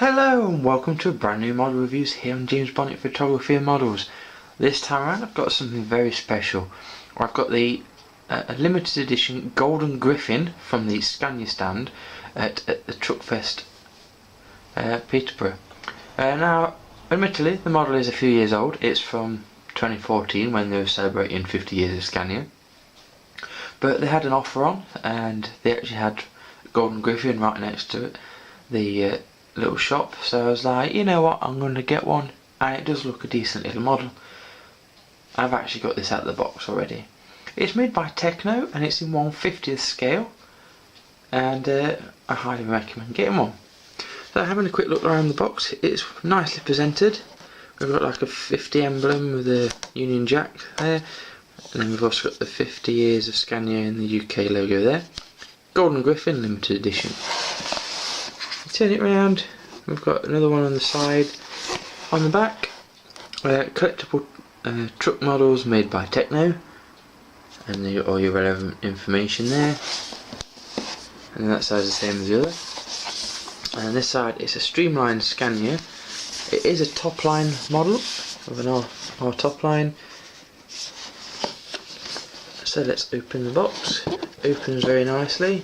Hello and welcome to a brand new model reviews here on James Bonnet Photography and Models. This time around I've got something very special. I've got the a limited edition golden Griffin from the Scania stand at the Truckfest Peterborough. Now admittedly the model is a few years old. It's from 2014 when they were celebrating 50 years of Scania. But they had an offer on and they actually had golden Griffin right next to it. The little shop, so I was like, you know what, I'm going to get one, and it does look a decent little model. I've actually got this out of the box already. It's made by Tekno and it's in 1/50th scale, and I highly recommend getting one. So having a quick look around the box, it's nicely presented. We've got like a 50 emblem with a Union Jack there, and then we've also got the 50 years of Scania in the UK logo there. Golden Griffin limited edition. Turn it round, we've got another one on the side. On the back, collectible truck models made by Tekno, and all your relevant information there. And that side's the same as the other. And this side is a streamlined Scania. It is a top line model of an R top line. So let's open the box. It opens very nicely.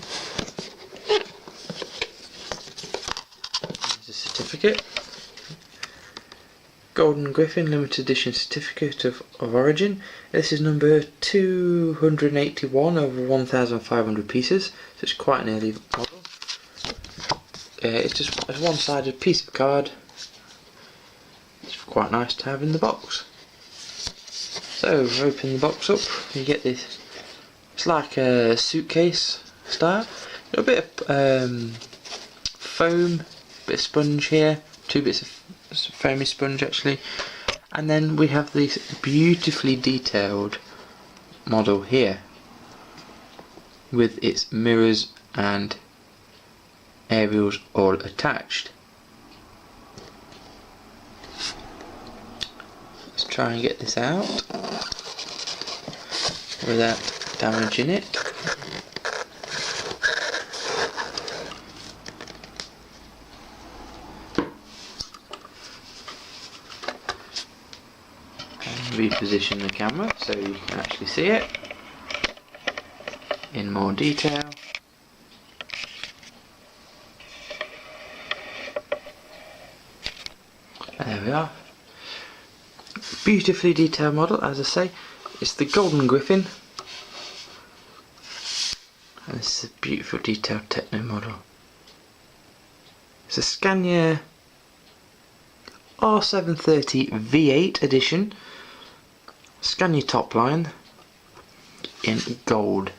Certificate. Golden Griffin limited edition certificate of origin. This is number 281 over 1,500 pieces, so it's quite an early model. It's just a one-sided piece of card. It's quite nice to have in the box. So open the box up, you get this. It's like a suitcase style. Got a bit of foam. Bit of sponge here, two bits of foamy sponge actually, and then we have this beautifully detailed model here with its mirrors and aerials all attached. Let's try and get this out without damaging it. Reposition the camera so you can actually see it in more detail. There we are. Beautifully detailed model, as I say. It's the Golden Griffin, and this is a beautiful detailed Tekno model. It's a Scania R730 V8 edition. Scania top line in gold.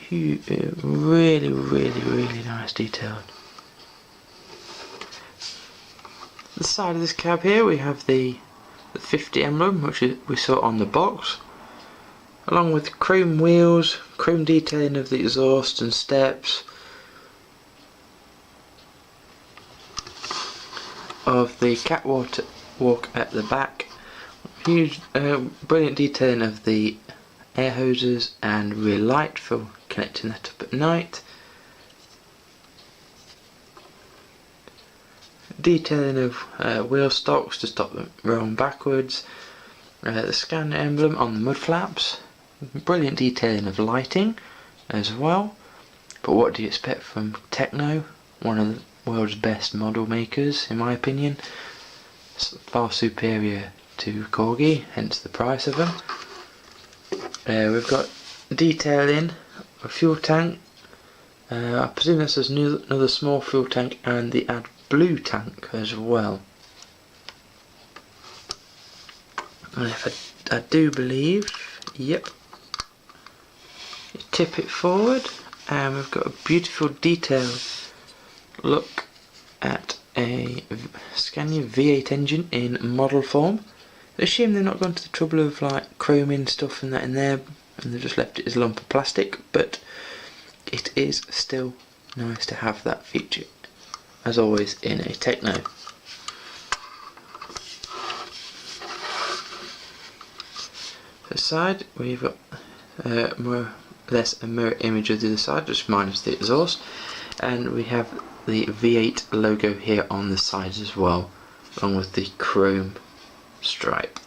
Really nice detailed. The side of this cab here we have the 50 emblem, which we saw on the box, along with chrome wheels, chrome detailing of the exhaust and steps, of the catwalk at the back. Huge, brilliant detailing of the air hoses and rear light for connecting that up at night. Detailing of wheel stocks to stop them rolling backwards. The Scania emblem on the mud flaps. Brilliant detailing of lighting as well. But what do you expect from Tekno? One of the world's best model makers, in my opinion. It's far superior to Corgi, hence the price of them. We've got detailing a fuel tank. I presume this is another small fuel tank and the AdBlue tank as well. And if I do believe, yep. You tip it forward and we've got a beautiful detailed look at a Scania V8 engine in model form. I assume they've not gone to the trouble of like chroming stuff and that in there, and they've just left it as a lump of plastic, but it is still nice to have that feature, as always in a Tekno. The side, we've got more or less a mirror image of the other side, just minus the exhaust, and we have the V8 logo here on the sides as well, along with the chrome stripe,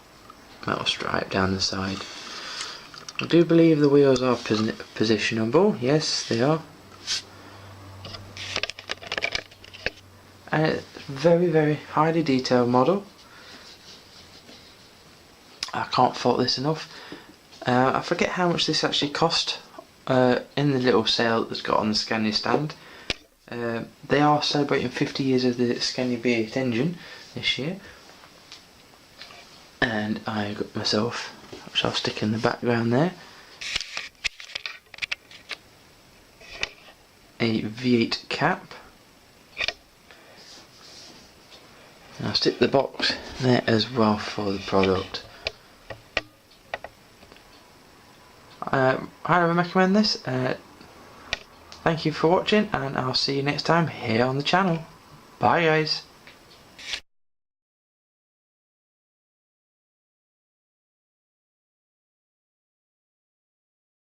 metal stripe down the side. I do believe the wheels are positionable, yes they are. And it's very highly detailed model. I can't fault this enough. I forget how much this actually cost in the little sale that's got on the Scania stand. They are celebrating 50 years of the Scania V8 engine this year, and I got myself, which I'll stick in the background there, a V8 cap. And I'll stick the box there as well for the product. I highly recommend this. Thank you for watching, and I'll see you next time here on the channel. Bye guys.